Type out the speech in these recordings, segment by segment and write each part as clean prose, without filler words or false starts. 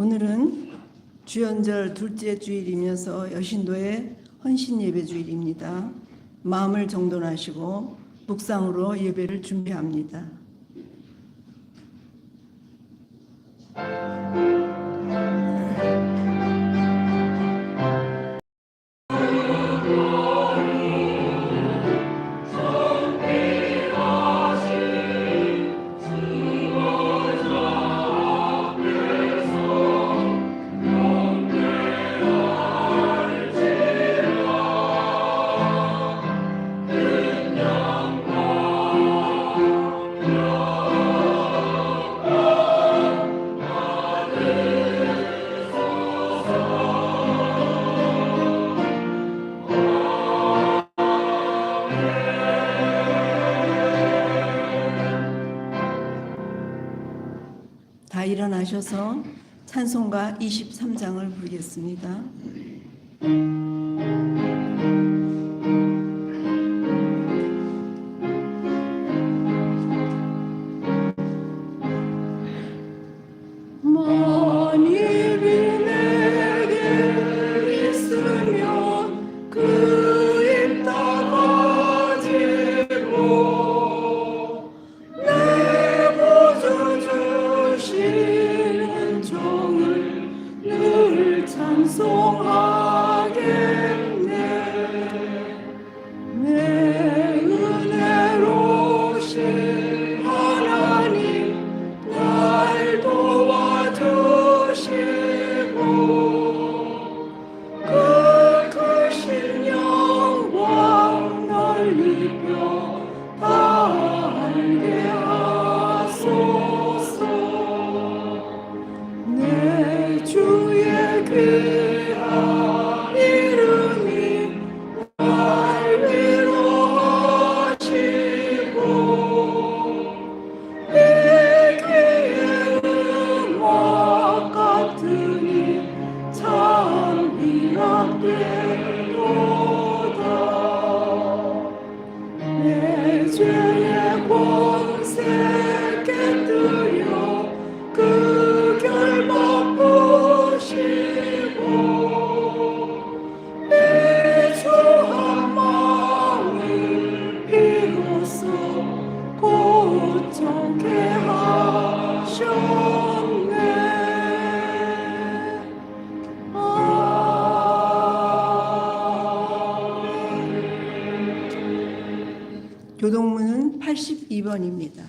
오늘은 주연절 둘째 주일이면서 여신도의 헌신 예배 주일입니다. 마음을 정돈하시고 묵상으로 예배를 준비합니다. 다 일어나셔서 찬송가 23장을 부르겠습니다. 교동문은 82번입니다.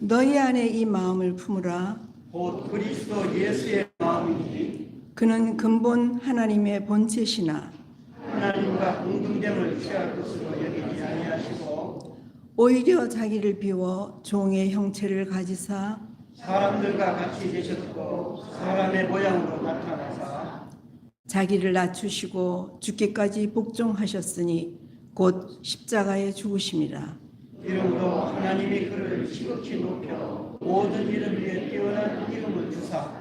너희 안에 이 마음을 품으라. 곧 그리스도 예수의 마음이니 그는 근본 하나님의 본체시나 하나님과 공동됨을 취할 것으로 여기지 아니하시고 오히려 자기를 비워 종의 형체를 가지사 사람들과 같이 되셨고 사람의 모양으로 나타나사 자기를 낮추시고 죽기까지 복종하셨으니 곧 십자가에 죽으심이라. 이름으로 하나님이 그를 지극히 높여 모든 이름 위에 뛰어난 이름을 주사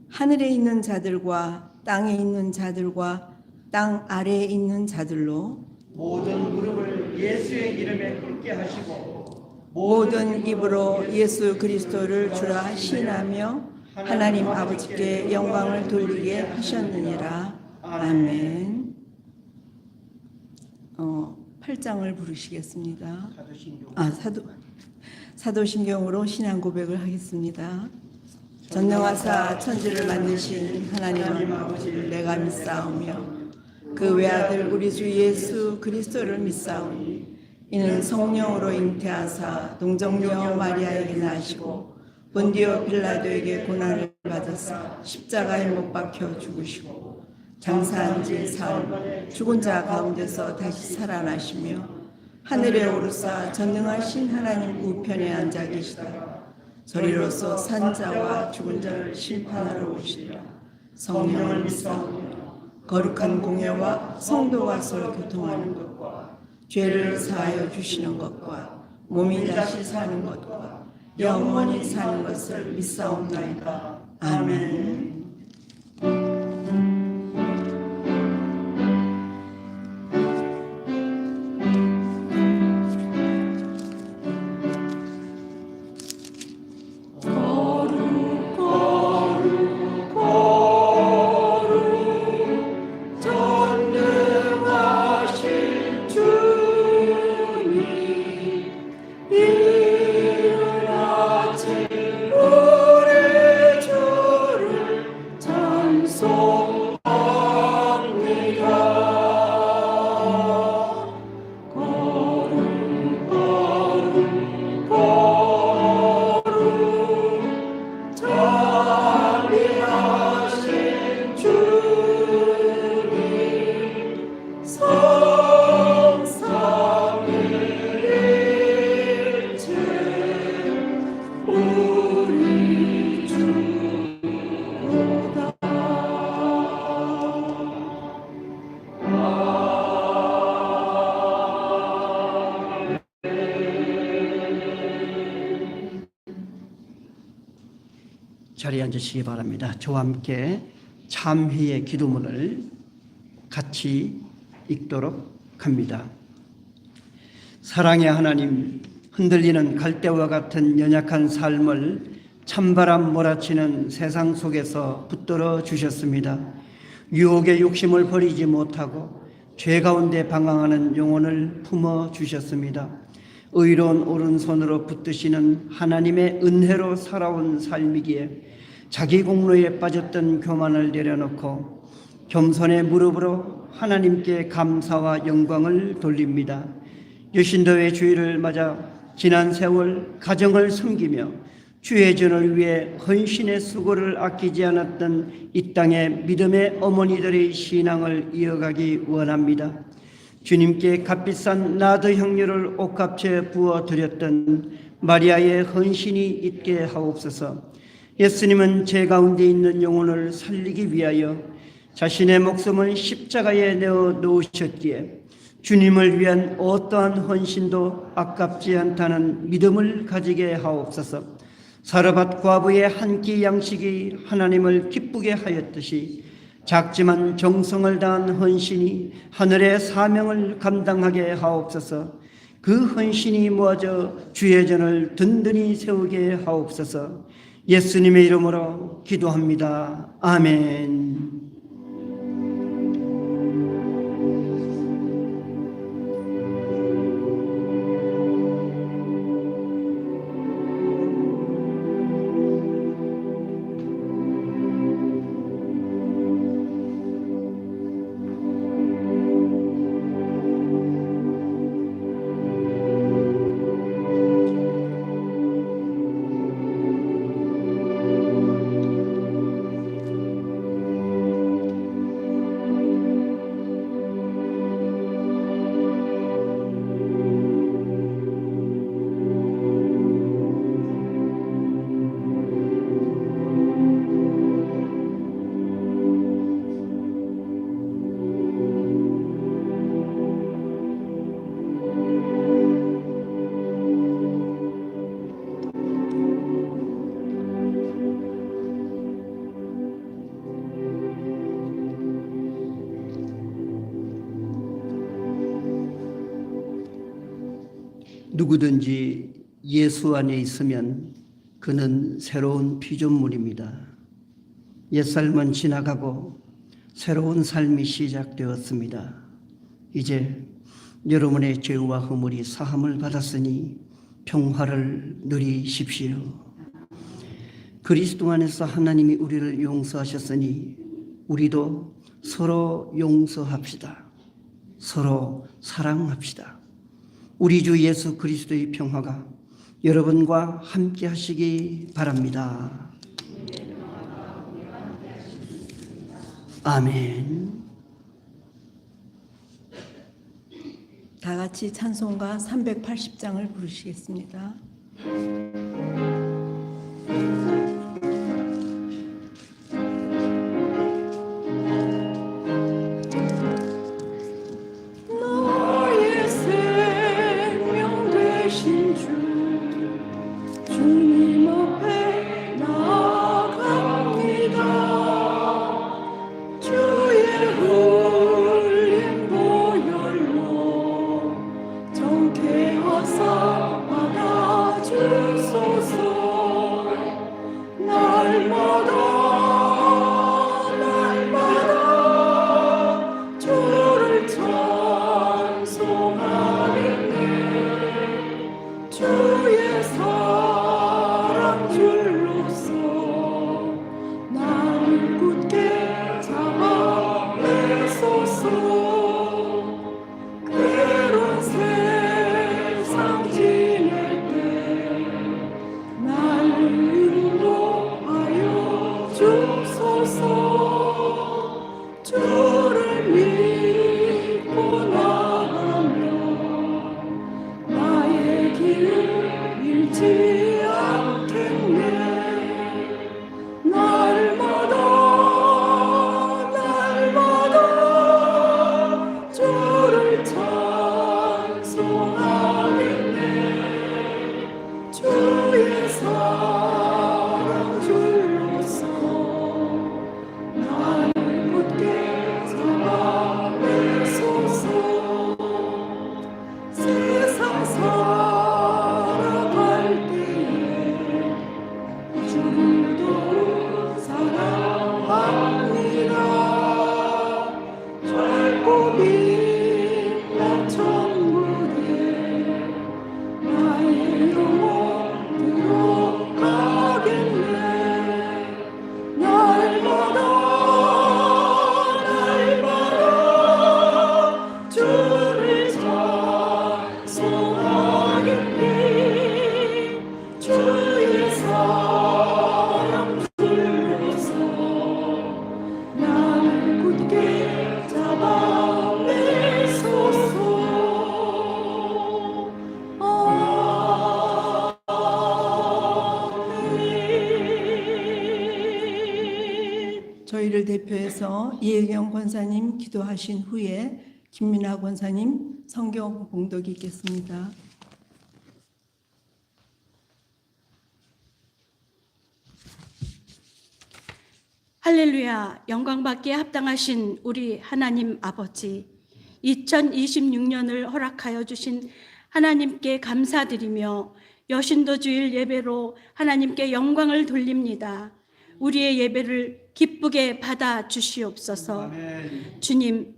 하늘에 있는 자들과 땅에 있는 자들과 땅 아래에 있는 자들로 모든 무릎을 예수의 이름에 꿇게 하시고 모든 입으로 예수 그리스도를 주라 시인하며 하나님 아버지께 영광을 돌리게 하셨느니라. 아멘. 8장을 부르시겠습니다. 사도신경으로 신앙 고백을 하겠습니다. 전능하사 천지를 만드신 하나님 아버지를 내가 믿사오며 그 외아들 우리 주 예수 그리스도를 믿사오니 이는 성령으로 잉태하사 동정녀 마리아에게 나시고 본디오 빌라도에게 고난을 받아서 십자가에 못 박혀 죽으시고 장사한 지 사흘 죽은 자 가운데서 다시 살아나시며 하늘에 오르사 전능하신 하나님 우편에 앉아 계시다가 저리로서 산 자와 죽은 자를 심판하러 오시리라. 성령을 믿사오며 거룩한 공예와 성도와 서로 교통하는 것과 죄를 사하여 주시는 것과 몸이 다시 사는 것과 영원히 사는 것을 믿사옵나이다. 아멘. 자리에 앉으시기 바랍니다. 저와 함께 참회의 기도문을 같이 읽도록 합니다. 사랑의 하나님, 흔들리는 갈대와 같은 연약한 삶을 찬바람 몰아치는 세상 속에서 붙들어 주셨습니다. 유혹의 욕심을 버리지 못하고 죄 가운데 방황하는 영혼을 품어 주셨습니다. 의로운 오른손으로 붙드시는 하나님의 은혜로 살아온 삶이기에 자기 공로에 빠졌던 교만을 내려놓고 겸손의 무릎으로 하나님께 감사와 영광을 돌립니다. 여신도의 주일을 맞아 지난 세월 가정을 섬기며 주의 전을 위해 헌신의 수고를 아끼지 않았던 이 땅의 믿음의 어머니들의 신앙을 이어가기 원합니다. 주님께 값비싼 나드 향료를 옥합채 부어드렸던 마리아의 헌신이 있게 하옵소서. 예수님은 제 가운데 있는 영혼을 살리기 위하여 자신의 목숨을 십자가에 내어 놓으셨기에 주님을 위한 어떠한 헌신도 아깝지 않다는 믿음을 가지게 하옵소서. 사르밧 과부의 한 끼 양식이 하나님을 기쁘게 하였듯이 작지만 정성을 다한 헌신이 하늘의 사명을 감당하게 하옵소서. 그 헌신이 모아져 주의 전을 든든히 세우게 하옵소서. 예수님의 이름으로 기도합니다. 아멘. 누구든지 예수 안에 있으면 그는 새로운 피조물입니다. 옛삶은 지나가고 새로운 삶이 시작되었습니다. 이제 여러분의 죄와 허물이 사함을 받았으니 평화를 누리십시오. 그리스도 안에서 하나님이 우리를 용서하셨으니 우리도 서로 용서합시다. 서로 사랑합시다. 우리 주 예수 그리스도의 평화가 여러분과 함께 하시기 바랍니다. 아멘. 다 같이 찬송가 380장을 부르시겠습니다. 정케 하사 받아 저희를 대표해서 이혜경 권사님 기도하신 후에 김민아 권사님 성경 봉독이 있겠습니다. 할렐루야, 영광받기에 합당하신 우리 하나님 아버지, 2026년을 허락하여 주신 하나님께 감사드리며 여신도 주일 예배로 하나님께 영광을 돌립니다. 우리의 예배를 기쁘게 받아 주시옵소서. 아멘. 주님,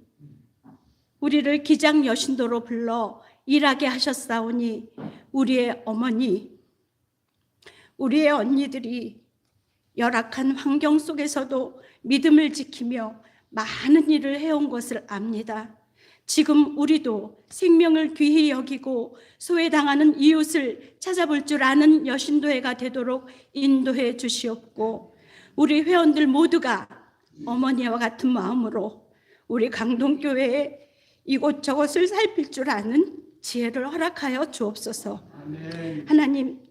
우리를 기장 여신도로 불러 일하게 하셨사오니 우리의 어머니, 우리의 언니들이 열악한 환경 속에서도 믿음을 지키며 많은 일을 해온 것을 압니다. 지금 우리도 생명을 귀히 여기고 소외당하는 이웃을 찾아볼 줄 아는 여신도회가 되도록 인도해 주시옵고, 우리 회원들 모두가 어머니와 같은 마음으로 우리 강동교회에 이곳저곳을 살필 줄 아는 지혜를 허락하여 주옵소서. 아멘. 하나님,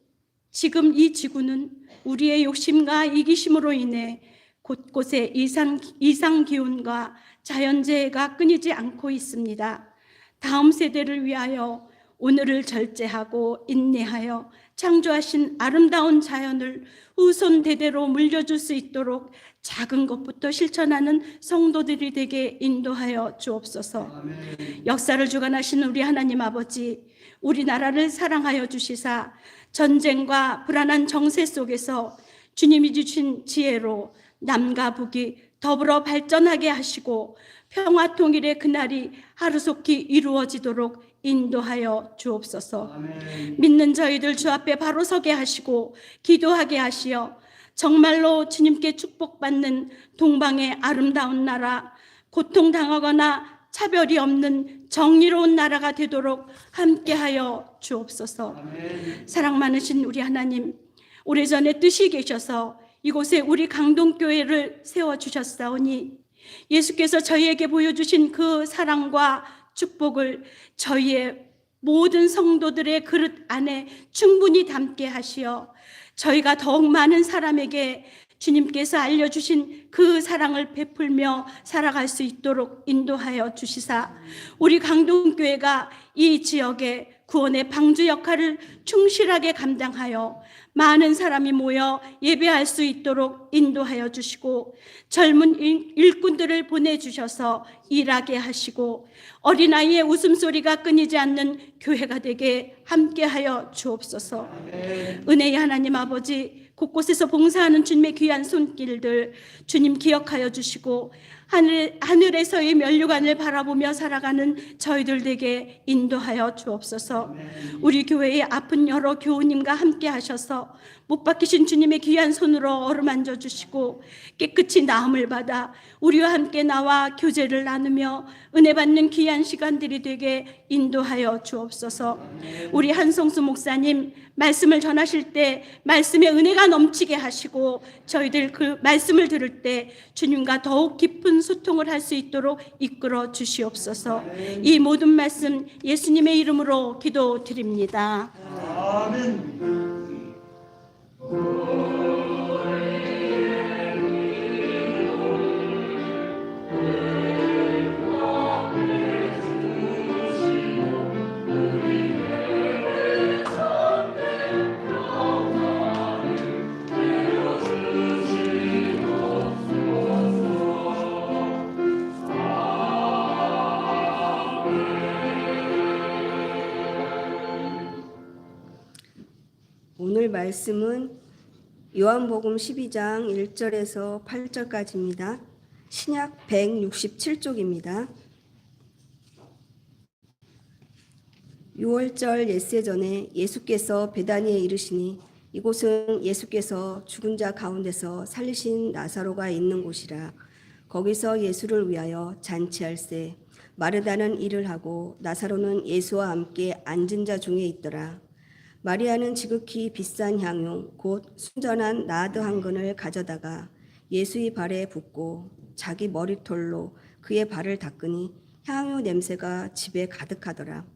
지금 이 지구는 우리의 욕심과 이기심으로 인해 곳곳에 이상 기온과 자연재해가 끊이지 않고 있습니다. 다음 세대를 위하여 오늘을 절제하고 인내하여 창조하신 아름다운 자연을 후손 대대로 물려줄 수 있도록 작은 것부터 실천하는 성도들이 되게 인도하여 주옵소서. 아멘. 역사를 주관하신 우리 하나님 아버지, 우리나라를 사랑하여 주시사 전쟁과 불안한 정세 속에서 주님이 주신 지혜로 남과 북이 더불어 발전하게 하시고 평화 통일의 그날이 하루속히 이루어지도록 인도하여 주옵소서. 아멘. 믿는 저희들 주 앞에 바로 서게 하시고 기도하게 하시어 정말로 주님께 축복받는 동방의 아름다운 나라, 고통당하거나 차별이 없는 정의로운 나라가 되도록 함께하여 주옵소서. 아멘. 사랑 많으신 우리 하나님, 오래전에 뜻이 계셔서 이곳에 우리 강동교회를 세워주셨사오니 예수께서 저희에게 보여주신 그 사랑과 축복을 저희의 모든 성도들의 그릇 안에 충분히 담게 하시어 저희가 더욱 많은 사람에게 주님께서 알려주신 그 사랑을 베풀며 살아갈 수 있도록 인도하여 주시사 우리 강동교회가 이 지역의 구원의 방주 역할을 충실하게 감당하여 많은 사람이 모여 예배할 수 있도록 인도하여 주시고 젊은 일꾼들을 보내주셔서 일하게 하시고 어린아이의 웃음소리가 끊이지 않는 교회가 되게 함께하여 주옵소서. 은혜의 하나님 아버지, 곳곳에서 봉사하는 주님의 귀한 손길들 주님 기억하여 주시고 하늘에서의 면류관을 바라보며 살아가는 저희들 되게 인도하여 주옵소서. 우리 교회의 아픈 여러 교우님과 함께 하셔서 못 박히신 주님의 귀한 손으로 어루만져 주시고 깨끗이 나음을 받아 우리와 함께 나와 교제를 나누며 은혜 받는 귀한 시간들이 되게 인도하여 주옵소서. 우리 한성수 목사님 말씀을 전하실 때 말씀의 은혜가 넘치게 하시고 저희들 그 말씀을 들을 때 주님과 더욱 깊은 소통을 할 수 있도록 이끌어 주시옵소서. 이 모든 말씀 예수님의 이름으로 기도드립니다. 아멘. 오늘 말씀은 요한복음 12장 1절에서 8절까지입니다. 신약 167쪽입니다. 6월절 엿새 전에 예수께서 베다니에 이르시니 이곳은 예수께서 죽은 자 가운데서 살리신 나사로가 있는 곳이라. 거기서 예수를 위하여 잔치할세 마르다는 일을 하고 나사로는 예수와 함께 앉은 자 중에 있더라. 마리아는 지극히 비싼 향유 곧 순전한 나드 한 근을 가져다가 예수의 발에 붓고 자기 머리털로 그의 발을 닦으니 향유 냄새가 집에 가득하더라.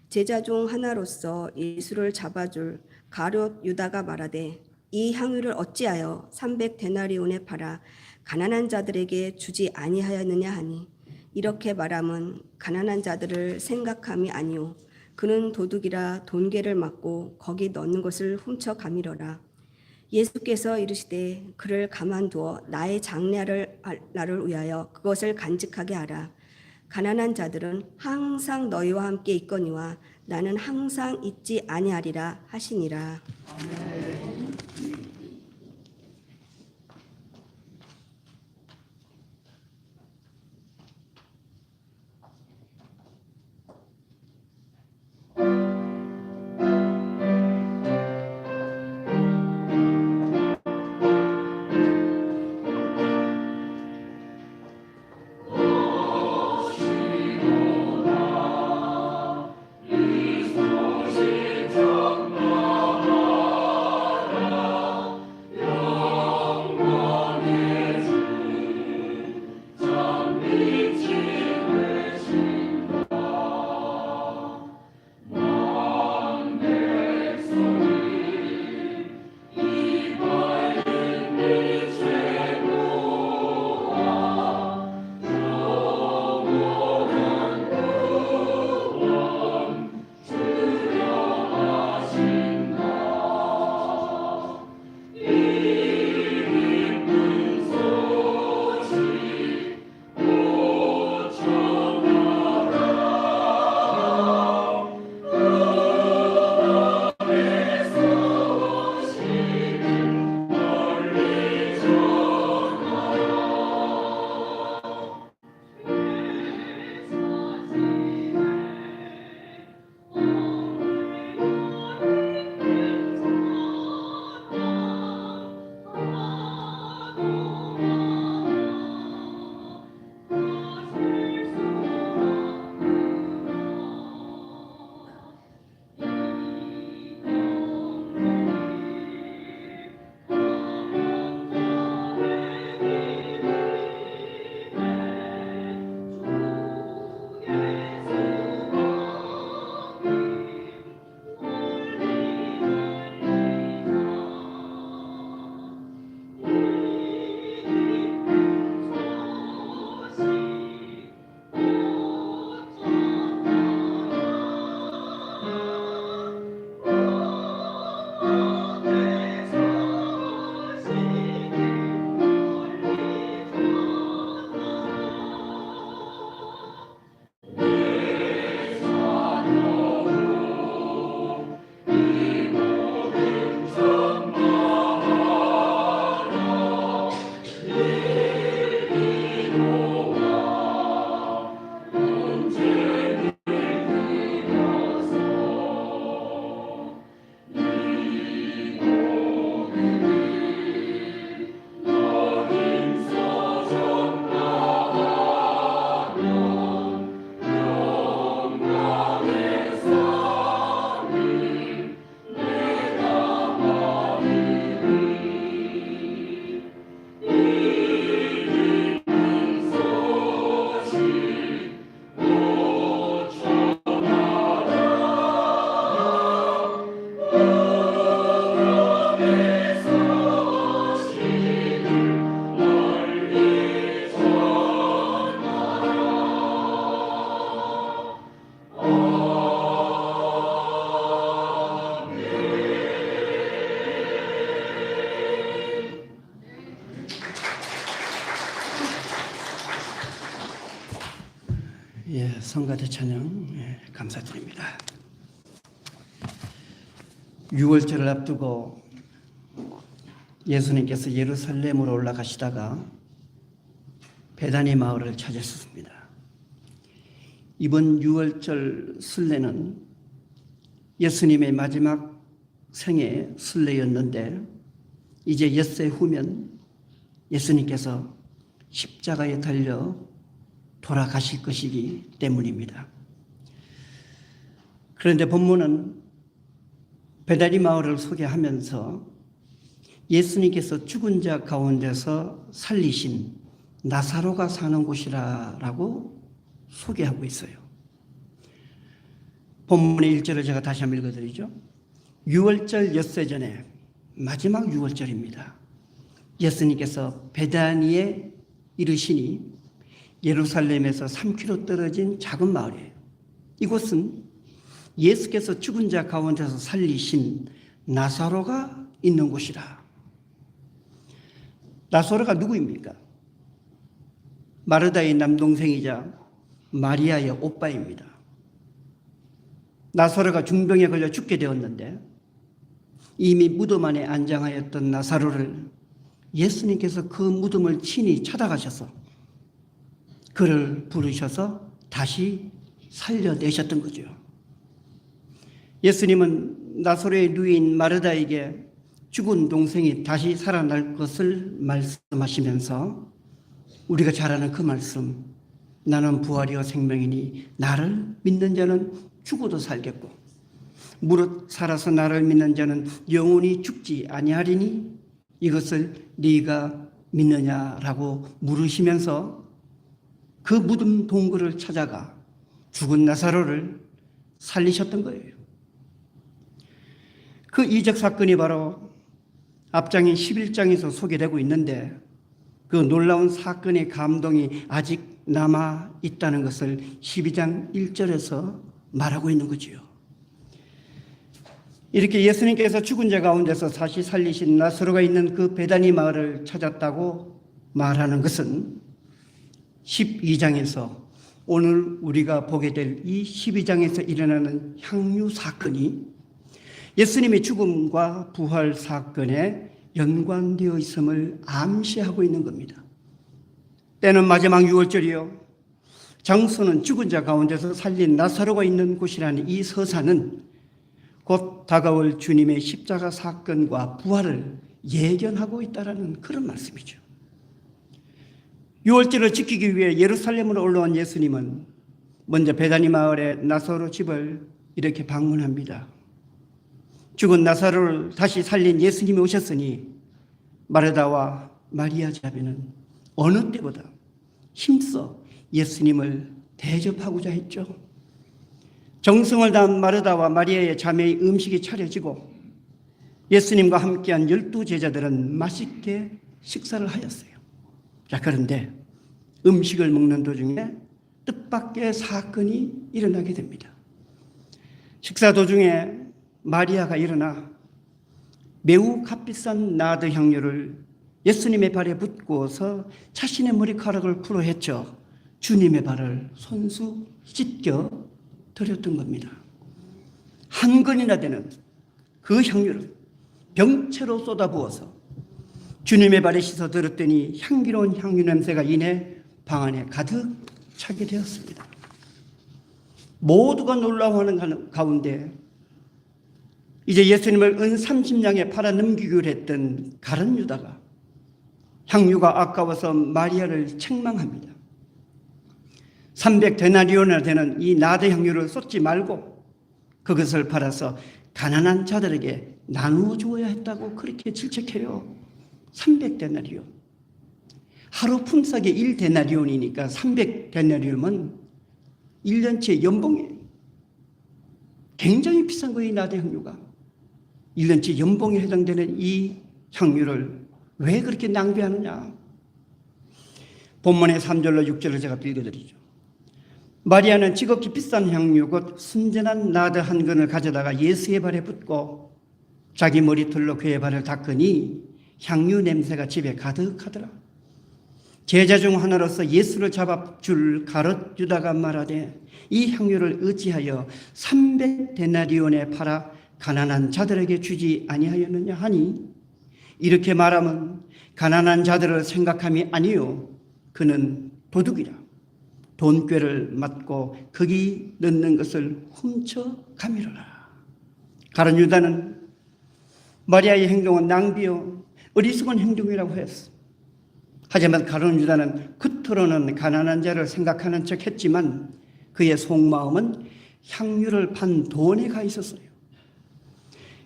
제자 중 하나로서 예수를 잡아줄 가룟 유다가 말하되 이 향유를 어찌하여 300데나리온에 팔아 가난한 자들에게 주지 아니하였느냐 하니 이렇게 말함은 가난한 자들을 생각함이 아니오 그는 도둑이라 돈괴를 맞고 거기 넣는 것을 훔쳐 가미러라. 예수께서 이르시되 그를 가만두어 나의 장례를 날을 위하여 그것을 간직하게 하라. 가난한 자들은 항상 너희와 함께 있거니와 나는 항상 있지 아니하리라 하시니라. 예, 성가대 찬양 감사드립니다. 6월절을 앞두고 예수님께서 예루살렘으로 올라가시다가 베다니 마을을 찾으셨습니다. 이번 6월절 순례는 예수님의 마지막 생애 순례였는데 이제 엿새 후면 예수님께서 십자가에 달려 돌아가실 것이기 때문입니다. 그런데 본문은 베다니 마을을 소개하면서 예수님께서 죽은 자 가운데서 살리신 나사로가 사는 곳이라고 소개하고 있어요. 본문의 1절을 제가 다시 한번 읽어드리죠. 6월절 엿새 전에 마지막 6월절입니다. 예수님께서 베다니에 이르시니 예루살렘에서 3km 떨어진 작은 마을이에요. 이곳은 예수께서 죽은 자 가운데서 살리신 나사로가 있는 곳이라. 나사로가 누구입니까? 마르다의 남동생이자 마리아의 오빠입니다. 나사로가 중병에 걸려 죽게 되었는데 이미 무덤 안에 안장하였던 나사로를 예수님께서 그 무덤을 친히 찾아가셔서 그를 부르셔서 다시 살려내셨던 거죠. 예수님은 나사로의 누이인 마르다에게 죽은 동생이 다시 살아날 것을 말씀하시면서 우리가 잘 아는 그 말씀, 나는 부활이요 생명이니 나를 믿는 자는 죽어도 살겠고 무릇 살아서 나를 믿는 자는 영원히 죽지 아니하리니 이것을 네가 믿느냐라고 물으시면서 그 무덤 동굴을 찾아가 죽은 나사로를 살리셨던 거예요. 그 이적 사건이 바로 앞장인 11장에서 소개되고 있는데 그 놀라운 사건의 감동이 아직 남아 있다는 것을 12장 1절에서 말하고 있는 거지요. 이렇게 예수님께서 죽은 자 가운데서 다시 살리신 나사로가 있는 그 베다니 마을을 찾았다고 말하는 것은 12장에서 오늘 우리가 보게 될 이 12장에서 일어나는 향유 사건이 예수님의 죽음과 부활 사건에 연관되어 있음을 암시하고 있는 겁니다. 때는 마지막 6월절이요. 장소는 죽은 자 가운데서 살린 나사로가 있는 곳이라는 이 서사는 곧 다가올 주님의 십자가 사건과 부활을 예견하고 있다는 그런 말씀이죠. 6월절을 지키기 위해 예루살렘으로 올라온 예수님은 먼저 베다니 마을의 나사로 집을 이렇게 방문합니다. 죽은 나사로를 다시 살린 예수님이 오셨으니 마르다와 마리아 자매는 어느 때보다 힘써 예수님을 대접하고자 했죠. 정성을 다한 마르다와 마리아의 자매의 음식이 차려지고 예수님과 함께한 12제자들은 맛있게 식사를 하였어요. 자, 그런데 음식을 먹는 도중에 뜻밖의 사건이 일어나게 됩니다. 식사 도중에 마리아가 일어나 매우 값비싼 나드 향료를 예수님의 발에 붓고서 자신의 머리카락을 풀어 헤쳐 주님의 발을 손수 씻겨 드렸던 겁니다. 한 건이나 되는 그 향유를 병채로 쏟아부어서 주님의 발에 씻어 드렸더니 향기로운 향유 냄새가 이내 방 안에 가득 차게 되었습니다. 모두가 놀라워하는 가운데 이제 예수님을 은 30냥에 팔아 넘기기로 했던 가룟 유다가 향유가 아까워서 마리아를 책망합니다. 300데나리온이나 되는 이 나드 향유를 쏟지 말고 그것을 팔아서 가난한 자들에게 나누어 주어야 했다고 그렇게 질책해요. 300데나리온. 하루 품삯이 1데나리온이니까 300데나리온은 1년치 연봉이에요. 굉장히 비싼 거예요, 이 나드 향유가. 1년치 연봉에 해당되는 이 향유를 왜 그렇게 낭비하느냐. 본문의 3절로 6절을 제가 읽어드리죠. 마리아는 지극히 비싼 향유 곧 순전한 나드 한 근을 가져다가 예수의 발에 붓고 자기 머리털로 그의 발을 닦으니 향유 냄새가 집에 가득하더라. 제자 중 하나로서 예수를 잡아줄 가롯 유다가 말하되 이 향유를 어찌하여 300데나리온에 팔아 가난한 자들에게 주지 아니하였느냐 하니 이렇게 말하면 가난한 자들을 생각함이 아니요 그는 도둑이라 돈꾀를 맞고 거기 넣는 것을 훔쳐가미로라. 가룟 유다는 마리아의 행동은 낭비요 어리석은 행동이라고 했어. 하지만 가룟 유다는 겉으로는 가난한 자를 생각하는 척 했지만 그의 속마음은 향유를 판 돈에 가 있었어요.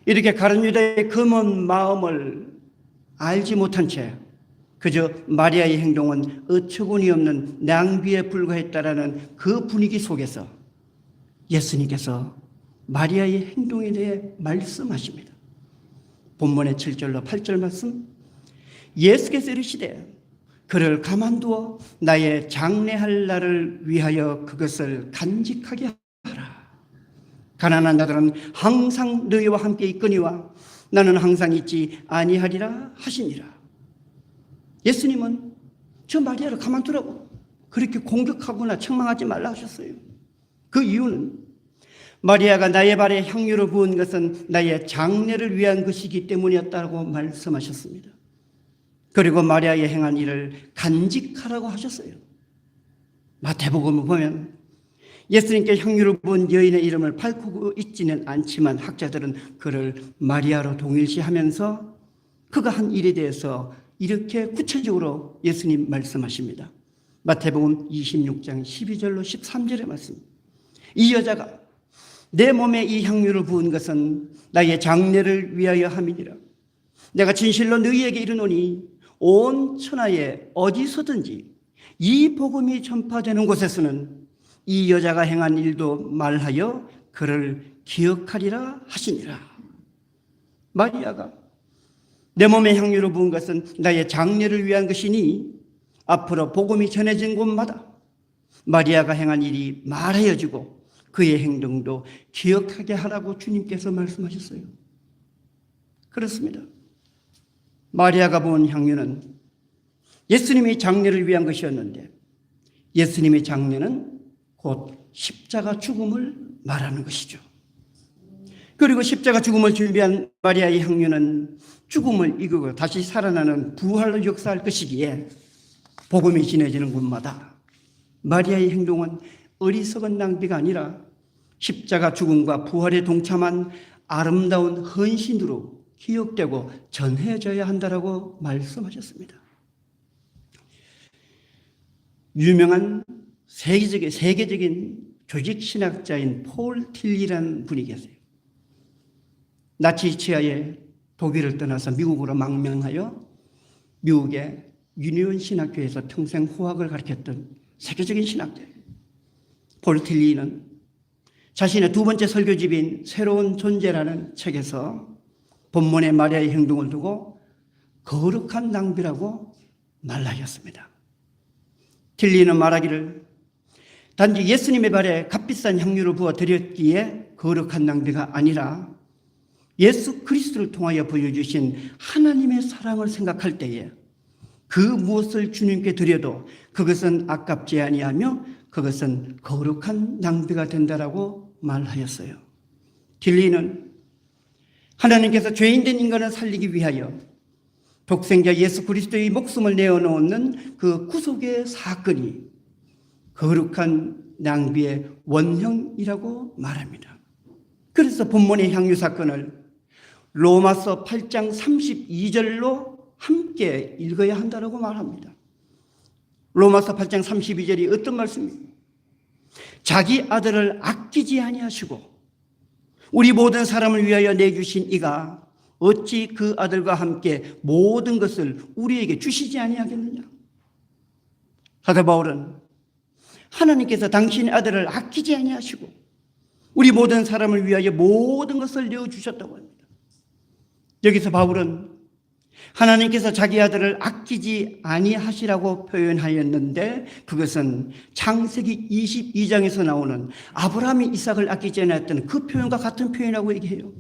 이렇게 가룟 유다의 검은 마음을 알지 못한 채 그저 마리아의 행동은 어처구니 없는 낭비에 불과했다라는 그 분위기 속에서 예수님께서 마리아의 행동에 대해 말씀하십니다. 본문의 7절로 8절 말씀, 예수께서 이르시되 그를 가만두어 나의 장례할 날을 위하여 그것을 간직하게 하라. 가난한 자들은 항상 너희와 함께 있거니와 나는 항상 있지 아니하리라 하시니라. 예수님은 저 마리아를 가만두라고 그렇게 공격하거나 책망하지 말라 하셨어요. 그 이유는 마리아가 나의 발에 향유를 부은 것은 나의 장례를 위한 것이기 때문이었다고 말씀하셨습니다. 그리고 마리아의 행한 일을 간직하라고 하셨어요. 마태복음을 보면 예수님께 향유를 부은 여인의 이름을 밝히고 있지는 않지만 학자들은 그를 마리아로 동일시하면서 그가 한 일에 대해서 이렇게 구체적으로 예수님 말씀하십니다. 마태복음 26장 12절로 13절의 말씀. 이 여자가 내 몸에 이 향유를 부은 것은 나의 장례를 위하여 함이니라. 내가 진실로 너희에게 이르노니 온 천하에 어디서든지 이 복음이 전파되는 곳에서는 이 여자가 행한 일도 말하여 그를 기억하리라 하시니라. 마리아가 내 몸에 향유를 부은 것은 나의 장례를 위한 것이니 앞으로 복음이 전해진 곳마다 마리아가 행한 일이 말하여지고 그의 행동도 기억하게 하라고 주님께서 말씀하셨어요. 그렇습니다. 마리아가 부은 향유는 예수님의 장례를 위한 것이었는데 예수님의 장례는 곧 십자가 죽음을 말하는 것이죠. 그리고 십자가 죽음을 준비한 마리아의 향유는 죽음을 이기고 다시 살아나는 부활로 역사할 것이기에 복음이 전해지는 곳마다 마리아의 행동은 어리석은 낭비가 아니라 십자가 죽음과 부활에 동참한 아름다운 헌신으로 기억되고 전해져야 한다라고 말씀하셨습니다. 유명한 세계적인 조직신학자인 폴 틸리라는 분이 계세요. 나치 치하에 독일을 떠나서 미국으로 망명하여 미국의 유니온 신학교에서 평생 후학을 가르쳤던 세계적인 신학자예요. 폴 틸리는 자신의 두 번째 설교집인 새로운 존재라는 책에서 본문의 마리아의 행동을 두고 거룩한 낭비라고 말하였습니다. 틸리는 말하기를 단지 예수님의 발에 값비싼 향유를 부어 드렸기에 거룩한 낭비가 아니라 예수 그리스도를 통하여 보여주신 하나님의 사랑을 생각할 때에 그 무엇을 주님께 드려도 그것은 아깝지 아니하며 그것은 거룩한 낭비가 된다라고 말하였어요. 딜리는 하나님께서 죄인된 인간을 살리기 위하여 독생자 예수 그리스도의 목숨을 내어놓는 그 구속의 사건이 거룩한 낭비의 원형이라고 말합니다. 그래서 본문의 향유 사건을 로마서 8장 32절로 함께 읽어야 한다고 말합니다. 로마서 8장 32절이 어떤 말씀입니까? 자기 아들을 아끼지 아니하시고 우리 모든 사람을 위하여 내주신 이가 어찌 그 아들과 함께 모든 것을 우리에게 주시지 아니하겠느냐? 사도 바울은 하나님께서 당신의 아들을 아끼지 아니하시고 우리 모든 사람을 위하여 모든 것을 내어주셨다고 합니다. 여기서 바울은 하나님께서 자기 아들을 아끼지 아니하시라고 표현하였는데 그것은 창세기 22장에서 나오는 아브라함이 이삭을 아끼지 않았던 그 표현과 같은 표현이라고 얘기해요.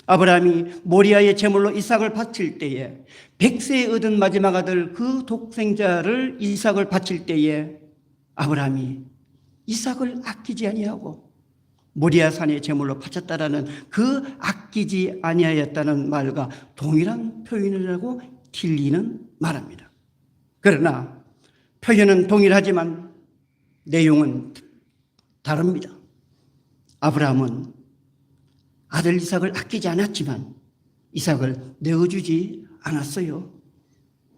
아브라함이 모리아의 제물로 이삭을 바칠 때에 100세에 얻은 마지막 아들 그 독생자를 이삭을 바칠 때에 아브라함이 이삭을 아끼지 아니하고 모리아 산의 제물로 바쳤다라는 그 아끼지 아니하였다는 말과 동일한 표현이라고 딜리는 말합니다. 그러나 표현은 동일하지만 내용은 다릅니다. 아브라함은 아들 이삭을 아끼지 않았지만 이삭을 내어주지 않았어요.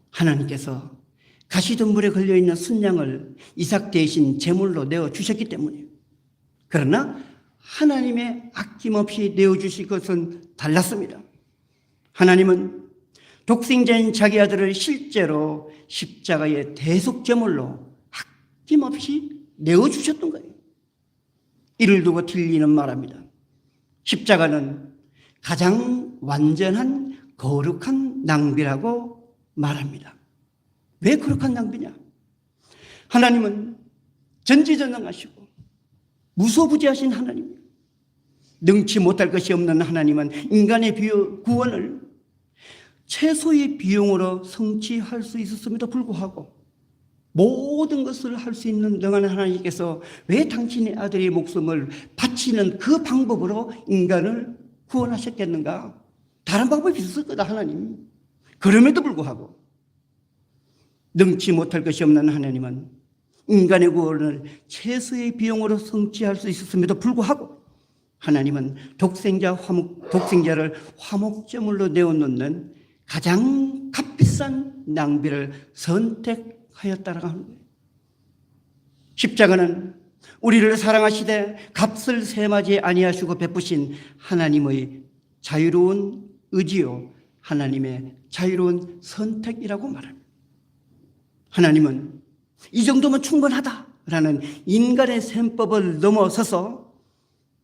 하나님께서 가시덤불에 걸려있는 순양을 이삭 대신 제물로 내어주셨기 때문이에요. 그러나 하나님의 아낌없이 내어주실 것은 달랐습니다. 하나님은 독생자인 자기 아들을 실제로 십자가의 대속제물로 아낌없이 내어주셨던 거예요. 이를 두고 딜리는 말합니다. 십자가는 가장 완전한 거룩한 낭비라고 말합니다. 왜 거룩한 낭비냐? 하나님은 전지전능하시고 무소부지하신 하나님, 능치 못할 것이 없는 하나님은 인간의 구원을 최소의 비용으로 성취할 수 있었음에도 불구하고 모든 것을 할 수 있는 능한 하나님께서 왜 당신의 아들의 목숨을 바치는 그 방법으로 인간을 구원하셨겠는가? 다른 방법이 있었을 거다, 하나님. 그럼에도 불구하고 능치 못할 것이 없는 하나님은 인간의 구원을 최소의 비용으로 성취할 수 있었음에도 불구하고 하나님은 독생자를 화목제물로 내어놓는 가장 값비싼 낭비를 선택하였다라고 하는 거예요. 십자가는 우리를 사랑하시되 값을 세마지 아니하시고 베푸신 하나님의 자유로운 의지요, 하나님의 자유로운 선택이라고 말합니다. 하나님은 이 정도면 충분하다라는 인간의 셈법을 넘어서서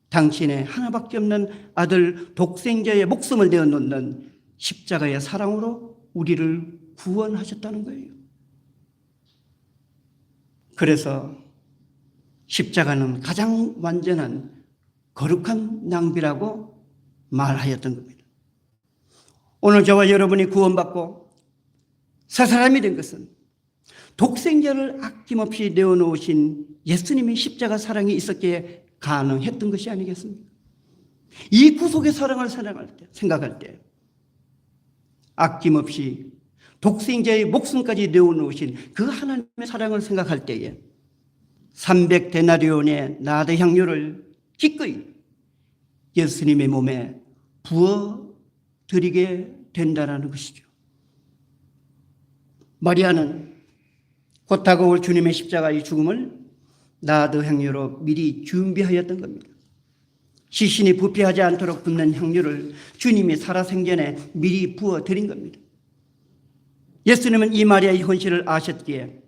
당신의 하나밖에 없는 아들 독생자의 목숨을 내어놓는 십자가의 사랑으로 우리를 구원하셨다는 거예요. 그래서 십자가는 가장 완전한 거룩한 낭비라고 말하였던 겁니다. 오늘 저와 여러분이 구원받고 새 사람이 된 것은 독생자를 아낌없이 내어놓으신 예수님의 십자가 사랑이 있었기에 가능했던 것이 아니겠습니까? 이 구속의 사랑을 생각할 때 아낌없이 독생자의 목숨까지 내어놓으신 그 하나님의 사랑을 생각할 때에 300데나리온의 나드 향유를 기꺼이 예수님의 몸에 부어드리게 된다는 것이죠. 마리아는 곧 다가올 주님의 십자가의 죽음을 나드 향유로 미리 준비하였던 겁니다. 시신이 부패하지 않도록 붓는 향유를 주님이 살아생전에 미리 부어드린 겁니다. 예수님은 이 마리아의 헌신을 아셨기에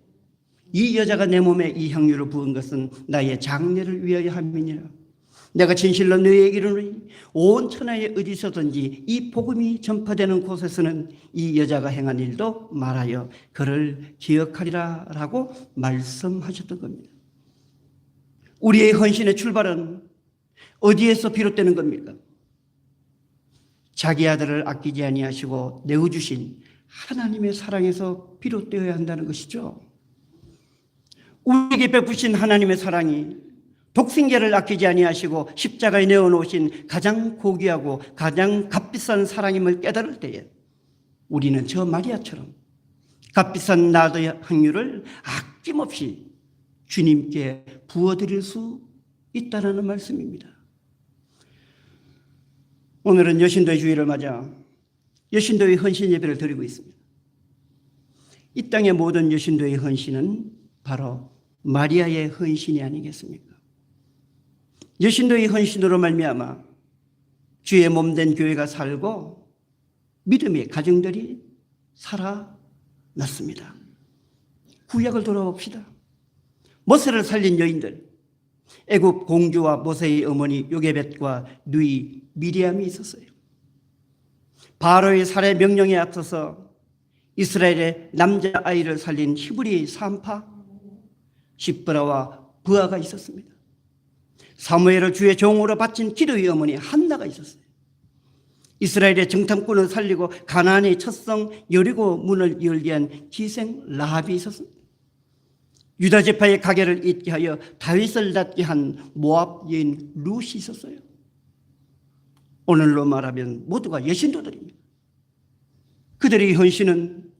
이 여자가 내 몸에 이 향유를 부은 것은 나의 장례를 위하여 함이니라. 내가 진실로 너희에게 이르노니 온 천하에 어디서든지 이 복음이 전파되는 곳에서는 이 여자가 행한 일도 말하여 그를 기억하리라 라고 말씀하셨던 겁니다. 우리의 헌신의 출발은 어디에서 비롯되는 겁니까? 자기 아들을 아끼지 아니하시고 내어주신 하나님의 사랑에서 비롯되어야 한다는 것이죠. 우리에게 베푸신 하나님의 사랑이 독생자를 아끼지 아니하시고 십자가에 내어놓으신 가장 고귀하고 가장 값비싼 사랑임을 깨달을 때에 우리는 저 마리아처럼 값비싼 나드 향유를 아낌없이 주님께 부어드릴 수 있다는 말씀입니다. 오늘은 여신도의 주일을 맞아 여신도의 헌신 예배를 드리고 있습니다. 이 땅의 모든 여신도의 헌신은 바로 마리아의 헌신이 아니겠습니까? 여신도의 헌신으로 말미암아 주의 몸된 교회가 살고 믿음의 가정들이 살아났습니다. 구약을 돌아봅시다. 모세를 살린 여인들, 애굽 공주와 모세의 어머니 요게벳과 누이 미리암이 있었어요. 바로의 살해 명령에 앞서서 이스라엘의 남자아이를 살린 히브리의 산파 십브라와 부하가 있었습니다. 사무엘을 주의 종으로 바친 기도의 어머니 한나가 있었어요. 이스라엘의 정탐꾼을 살리고 가나안의 첫성 여리고 문을 열게 한 기생 라합이 있었습니다. 유다 지파의 가계를 잇게 하여 다윗을 낫게 한 모압 여인 룻이 있었어요. 오늘로 말하면 모두가 여신도들입니다. 그들의 헌신은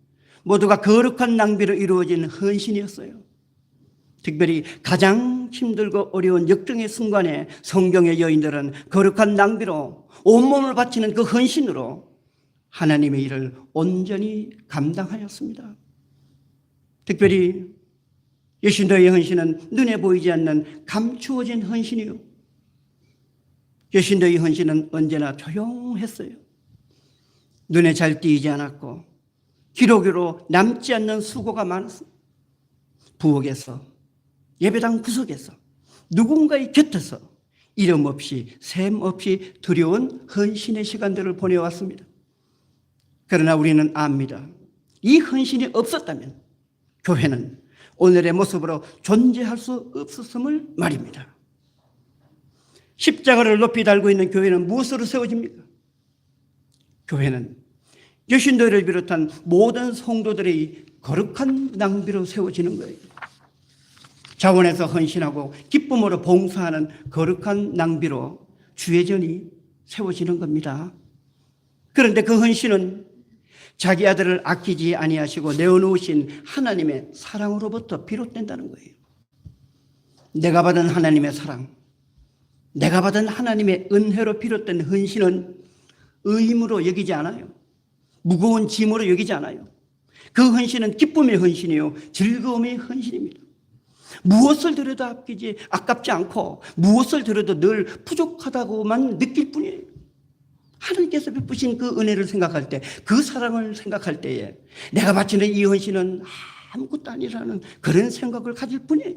모두가 거룩한 낭비로 이루어진 헌신이었어요. 특별히 가장 힘들고 어려운 역경의 순간에 성경의 여인들은 거룩한 낭비로 온몸을 바치는 그 헌신으로 하나님의 일을 온전히 감당하였습니다. 특별히 여신도의 헌신은 눈에 보이지 않는 감추어진 헌신이요. 여신도의 헌신은 언제나 조용했어요. 눈에 잘 띄지 않았고 기록으로 남지 않는 수고가 많았습니다. 부엌에서 예배당 구석에서 누군가의 곁에서 이름 없이 셈 없이 두려운 헌신의 시간들을 보내왔습니다. 그러나 우리는 압니다. 이 헌신이 없었다면 교회는 오늘의 모습으로 존재할 수 없었음을 말입니다. 십자가를 높이 달고 있는 교회는 무엇으로 세워집니까? 교회는 여신도를 비롯한 모든 성도들의 거룩한 낭비로 세워지는 거예요. 자원에서 헌신하고 기쁨으로 봉사하는 거룩한 낭비로 주의전이 세워지는 겁니다. 그런데 그 헌신은 자기 아들을 아끼지 아니하시고 내어놓으신 하나님의 사랑으로부터 비롯된다는 거예요. 내가 받은 하나님의 사랑, 내가 받은 하나님의 은혜로 비롯된 헌신은 의무로 여기지 않아요. 무거운 짐으로 여기지 않아요. 그 헌신은 기쁨의 헌신이요, 즐거움의 헌신입니다. 무엇을 드려도 아깝지 않고 무엇을 드려도 늘 부족하다고만 느낄 뿐이에요. 하나님께서 베푸신 그 은혜를 생각할 때, 그 사랑을 생각할 때에 내가 바치는 이 헌신은 아무것도 아니라는 그런 생각을 가질 뿐이에요.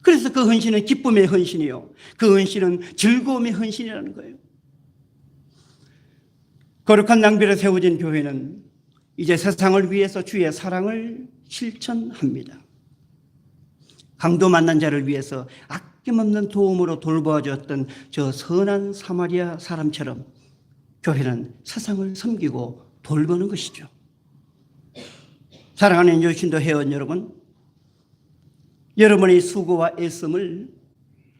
그래서 그 헌신은 기쁨의 헌신이요, 그 헌신은 즐거움의 헌신이라는 거예요. 거룩한 낭비로 세워진 교회는 이제 세상을 위해서 주의 사랑을 실천합니다. 강도 만난 자를 위해서 아낌없는 도움으로 돌보아줬던 저 선한 사마리아 사람처럼 교회는 세상을 섬기고 돌보는 것이죠. 사랑하는 여신도 회원 여러분, 여러분의 수고와 애씀을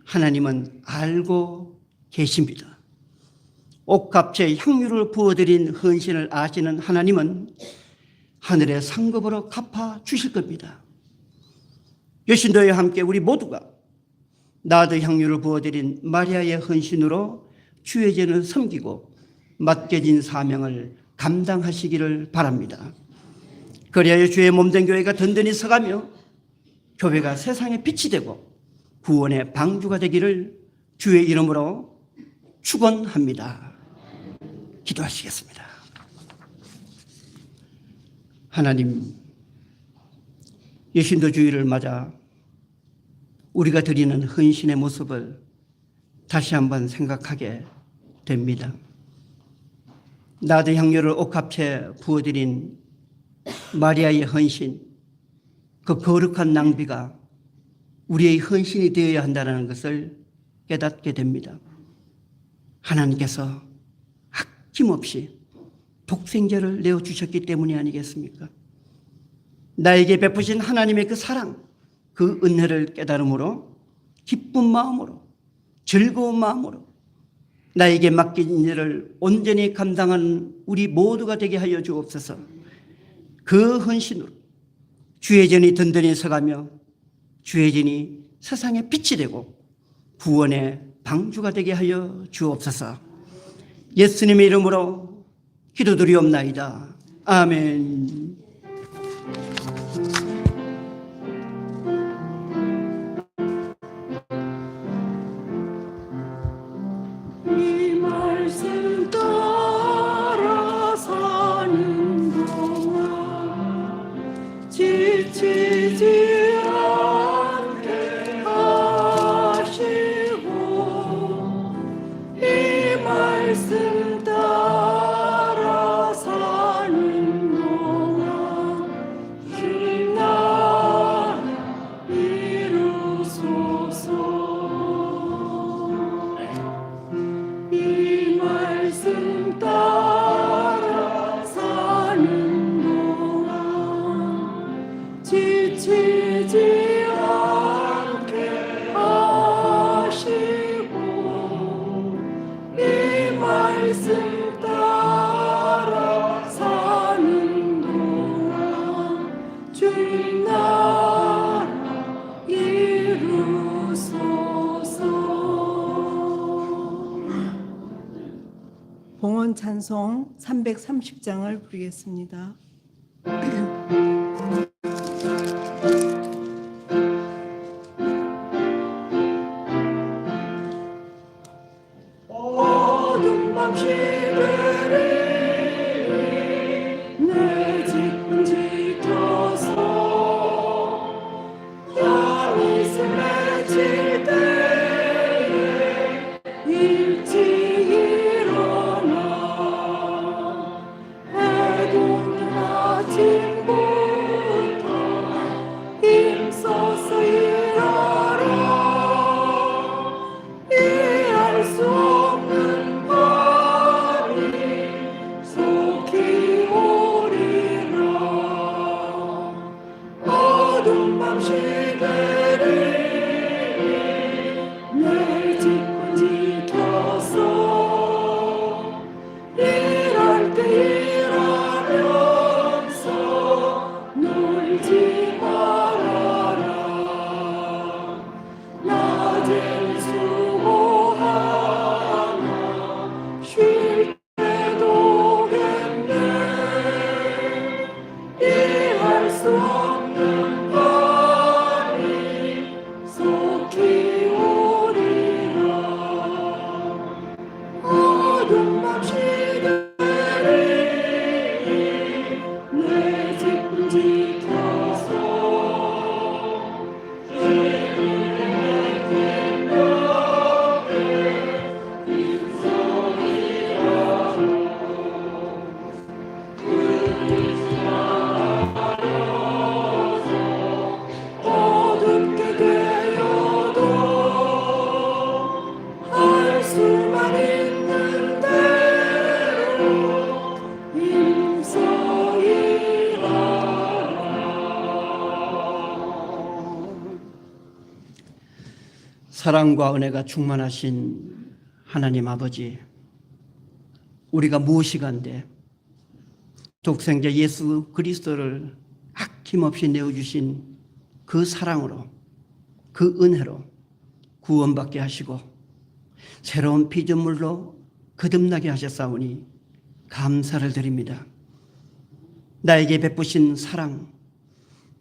하나님은 알고 계십니다. 옥합제 향유를 부어드린 헌신을 아시는 하나님은 하늘의 상급으로 갚아 주실 겁니다. 여신도와 함께 우리 모두가 나드 향유를 부어드린 마리아의 헌신으로 주의 죄를 섬기고 맡겨진 사명을 감당하시기를 바랍니다. 그리하여 주의 몸된 교회가 든든히 서가며 교회가 세상의 빛이 되고 구원의 방주가 되기를 주의 이름으로 축원합니다. 기도하시겠습니다. 하나님, 여신도 주일을 맞아 우리가 드리는 헌신의 모습을 다시 한번 생각하게 됩니다. 나드 향유를 옥합채 부어드린 마리아의 헌신, 그 거룩한 낭비가 우리의 헌신이 되어야 한다는 것을 깨닫게 됩니다. 하나님께서 아낌없이 독생자를 내어주셨기 때문이 아니겠습니까? 나에게 베푸신 하나님의 그 사랑, 그 은혜를 깨달음으로 기쁜 마음으로, 즐거운 마음으로 나에게 맡긴 일을 온전히 감당하는 우리 모두가 되게 하여 주옵소서. 그 헌신으로 주의 전이 든든히 서가며 주의 전이 세상의 빛이 되고 구원의 방주가 되게 하여 주옵소서. 예수님의 이름으로 기도드리옵나이다. 아멘. 이 말씀 따라 사는 동안 지치지 않게 하시고 이 말씀 따라 사는 동안 주님 나라 이루소서. 이 말씀 따라 사는 동안 지치지 않게 하시고 이 말씀 따라 사는 동안 주님 나라 이루소서. 봉헌 찬송 330장을 부르겠습니다. 어둠 밤 시들이 내 집 지켜서 밤이 스맺힐 때에 잊지 말아라. 낮은 수고하나 쉴 때도 겠네. 이해할 수 없는 밤이 속히 오리라. 어둠 밤 시들이 내 집 지켜서 어둡게 되어도 할 수만 있는 대로 임서이라. 사랑과 은혜가 충만하신 하나님 아버지, 우리가 무엇이간데 독생자 예수 그리스도를 아낌없이 내어주신 그 사랑으로, 그 은혜로 구원받게 하시고 새로운 피조물로 거듭나게 하셨사오니 감사를 드립니다. 나에게 베푸신 사랑,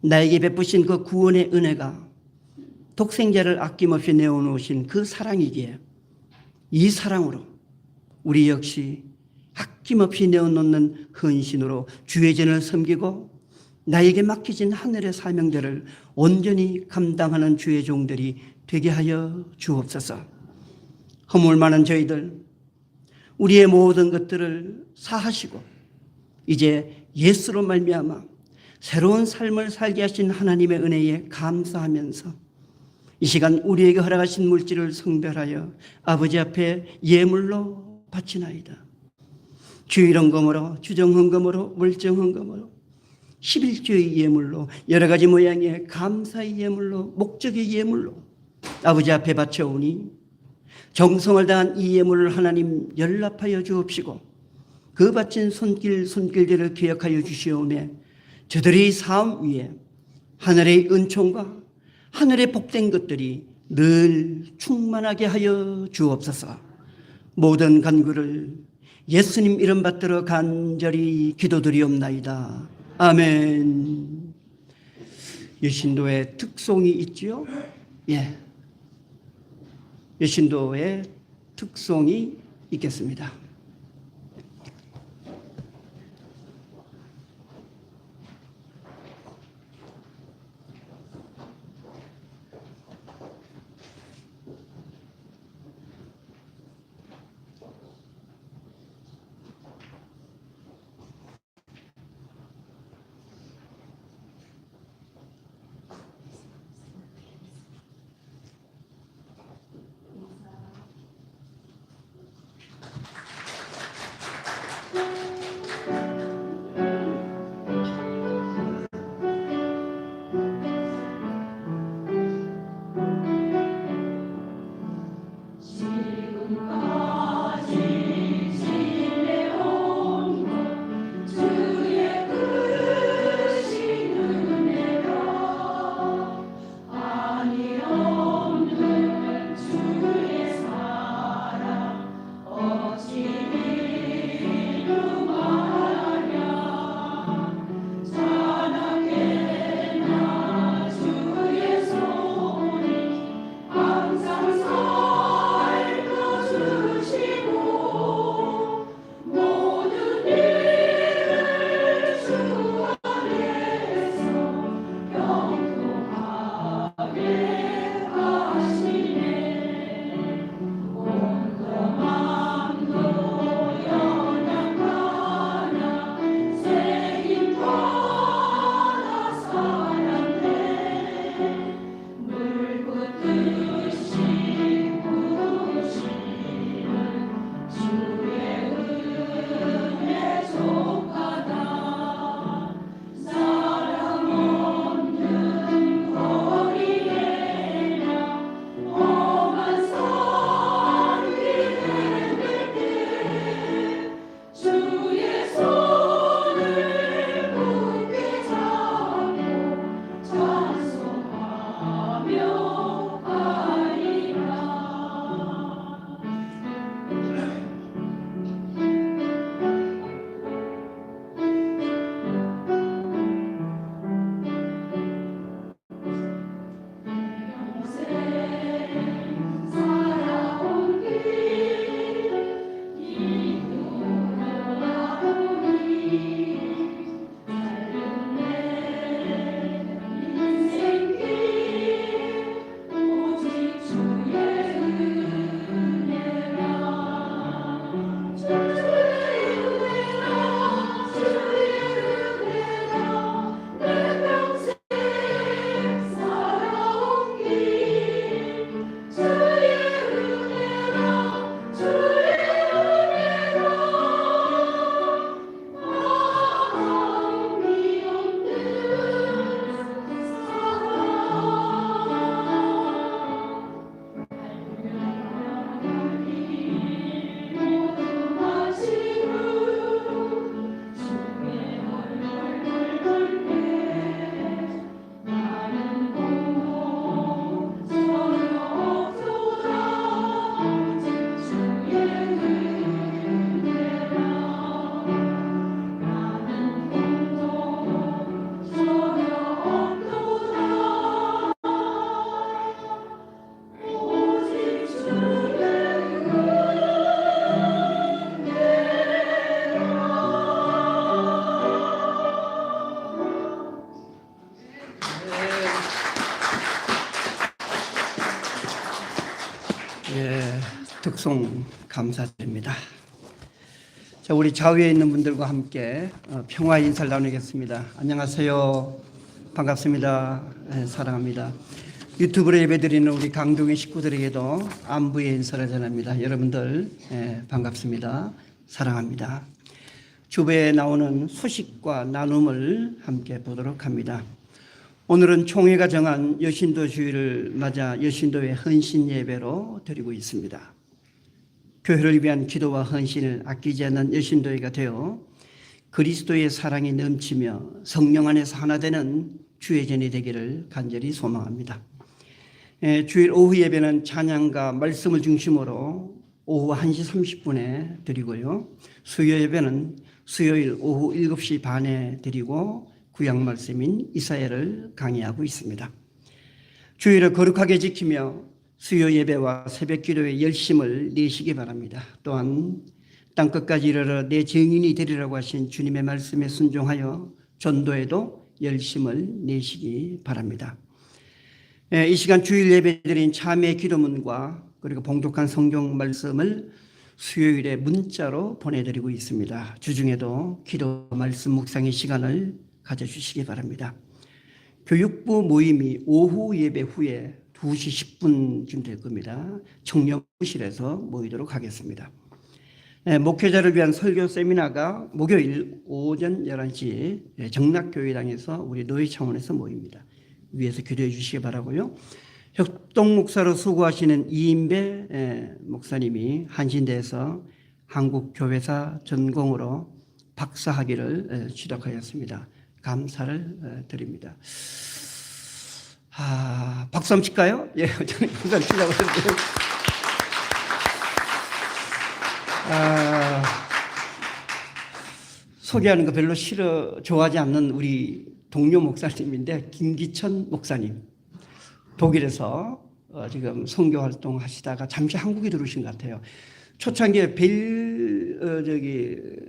나에게 베푸신 그 구원의 은혜가 독생자를 아낌없이 내어놓으신 그 사랑이기에 이 사랑으로 우리 역시 아낌없이 내어놓는 헌신으로 주의 전을 섬기고 나에게 맡겨진 하늘의 사명들을 온전히 감당하는 주의 종들이 되게 하여 주옵소서. 허물 많은 저희들, 우리의 모든 것들을 사하시고 이제 예수로 말미암아 새로운 삶을 살게 하신 하나님의 은혜에 감사하면서 이 시간 우리에게 허락하신 물질을 성별하여 아버지 앞에 예물로 바치나이다. 주일헌금으로, 주정헌금으로, 물정헌금으로, 11조의 예물로, 여러 가지 모양의 감사의 예물로, 목적의 예물로 아버지 앞에 바쳐오니 정성을 다한 이 예물을 하나님 연락하여 주옵시고 그 바친 손길들을 기억하여 주시오매 저들의 삶 위에 하늘의 은총과 하늘의 복된 것들이 늘 충만하게 하여 주옵소서. 모든 간구를 예수님 이름 받들어 간절히 기도드리옵나이다. 아멘. 여신도의 특송이 있지요? 예. 여신도의 특송이 있겠습니다. 예, 득송 감사드립니다. 자, 우리 좌우에 있는 분들과 함께 평화 인사를 나누겠습니다. 안녕하세요. 반갑습니다. 예, 사랑합니다. 유튜브로 예배드리는 우리 강동의 식구들에게도 안부의 인사를 전합니다. 여러분들 반갑습니다. 사랑합니다. 주보에 나오는 소식과 나눔을 함께 보도록 합니다. 오늘은 총회가 정한 여신도 주일을 맞아 여신도의 헌신 예배로 드리고 있습니다. 교회를 위한 기도와 헌신을 아끼지 않는 여신도회가 되어 그리스도의 사랑이 넘치며 성령 안에서 하나 되는 주의 전이 되기를 간절히 소망합니다. 주일 오후 예배는 찬양과 말씀을 중심으로 오후 1시 30분에 드리고요. 수요 예배는 수요일 오후 7시 반에 드리고 구약 말씀인 이사야를 강의하고 있습니다. 주일을 거룩하게 지키며 수요 예배와 새벽 기도의 열심을 내시기 바랍니다. 또한 땅끝까지 이르러 내 증인이 되리라고 하신 주님의 말씀에 순종하여 전도에도 열심을 내시기 바랍니다. 이 시간 주일 예배드린 참회 기도문과 그리고 봉독한 성경 말씀을 수요일에 문자로 보내드리고 있습니다. 주중에도 기도 말씀 묵상의 시간을 가져주시기 바랍니다. 교육부 모임이 오후 예배 후에 2시 10분쯤 될 겁니다. 청년부실에서 모이도록 하겠습니다. 목회자를 위한 설교 세미나가 목요일 오전 11시 정락교회당에서 우리 노예 차원에서 모입니다. 위에서 기도해 주시기 바라고요. 협동 목사로 수고하시는 이인배 목사님이 한신대에서 한국교회사 전공으로 박사학위를 취득하였습니다. 감사를 드립니다. 박수 한번 칠까요? 예, 저는 박수 치려고 했는데. 소개하는 거 별로 좋아하지 않는 우리 동료 목사님인데, 김기천 목사님. 독일에서 지금 선교 활동 하시다가 잠시 한국에 들어오신 것 같아요. 초창기에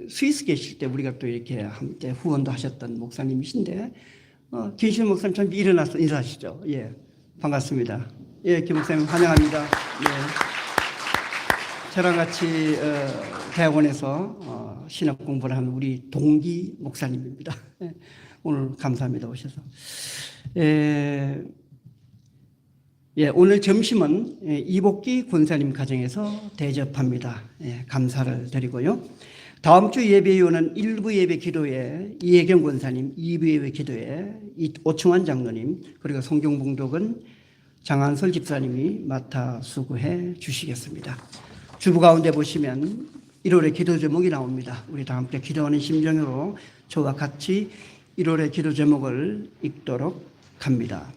스위스 계실 때 우리가 또 이렇게 함께 후원도 하셨던 목사님이신데, 김신 목사님 참 일어나서 인사하시죠. 예, 반갑습니다. 예, 김 목사님 환영합니다. 예. 저랑 같이 대학원에서 신학 공부를 한 우리 동기 목사님입니다. 오늘 감사합니다 오셔서. 오늘 점심은 이복기 권사님 가정에서 대접합니다. 감사를 드리고요. 다음 주 예배위원은 1부 예배 기도에 이혜경 권사님, 2부 예배 기도에 오충환 장로님, 그리고 성경봉독은 장한설 집사님이 맡아 수고해 주시겠습니다. 주부 가운데 보시면 1월의 기도 제목이 나옵니다. 우리 다 함께 기도하는 심정으로 저와 같이 1월의 기도 제목을 읽도록 합니다.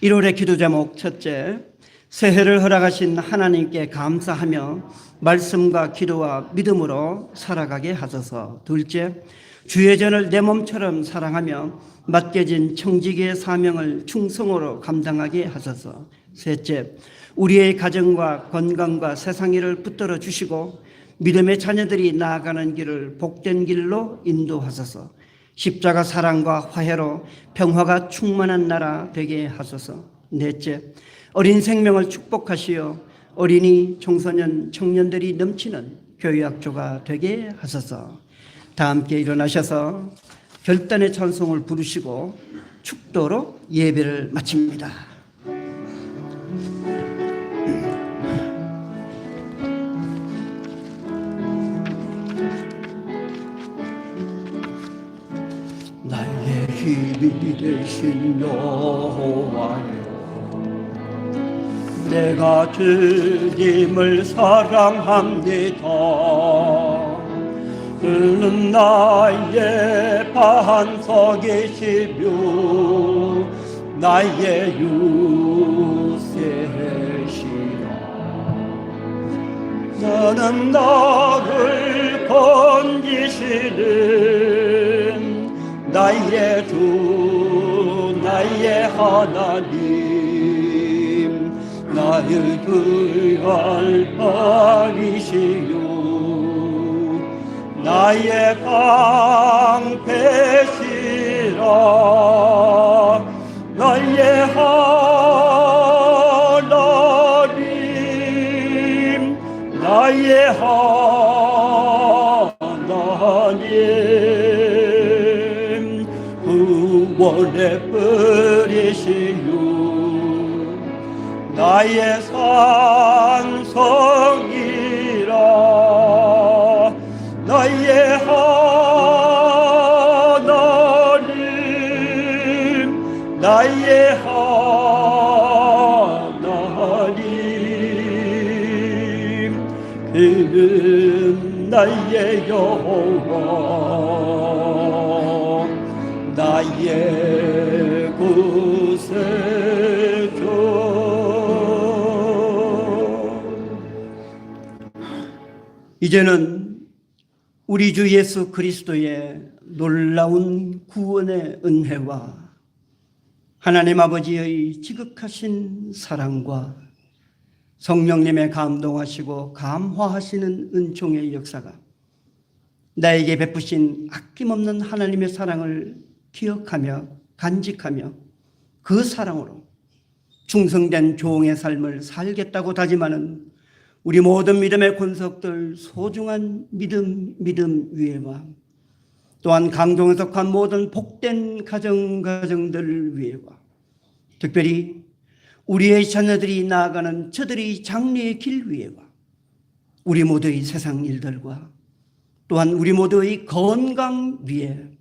1월의 기도 제목 첫째, 새해를 허락하신 하나님께 감사하며 말씀과 기도와 믿음으로 살아가게 하소서. 둘째, 주의 전을 내 몸처럼 사랑하며 맡겨진 청지기의 사명을 충성으로 감당하게 하소서. 셋째, 우리의 가정과 건강과 세상 일을 붙들어 주시고 믿음의 자녀들이 나아가는 길을 복된 길로 인도하소서. 십자가 사랑과 화해로 평화가 충만한 나라 되게 하소서. 넷째, 어린 생명을 축복하시어 어린이, 청소년, 청년들이 넘치는 교회학교가 되게 하소서. 다 함께 일어나셔서 결단의 찬송을 부르시고 축도로 예배를 마칩니다. 나의 힘이 되신 여호와여, 내가 주님을 사랑합니다. 그는 나의 반석이시며 나의 유세시라. 너는 나를 건지시는 나의 주, 나의 하나님, 나를 구할 바리시요 나의 방패시라. 나의 하나님, 베풀이시유 나의 산성이라 나의 하나님 나의 하나님 그는 나의 여호와 나의 구세주 이제는 우리 주 예수 그리스도의 놀라운 구원의 은혜와 하나님 아버지의 지극하신 사랑과 성령님의 감동하시고 감화하시는 은총의 역사가 나에게 베푸신 아낌없는 하나님의 사랑을 기억하며 간직하며 그 사랑으로 충성된 종의 삶을 살겠다고 다짐하는 우리 모든 믿음의 권속들 소중한 믿음 위에와 또한 강동에 속한 모든 복된 가정들 위에와 특별히 우리의 자녀들이 나아가는 저들의 장래의 길 위에와 우리 모두의 세상 일들과 또한 우리 모두의 건강 위에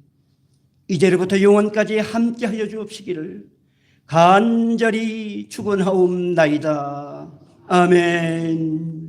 이제로부터 영원까지 함께하여 주옵시기를 간절히 축원하옵나이다. 아멘.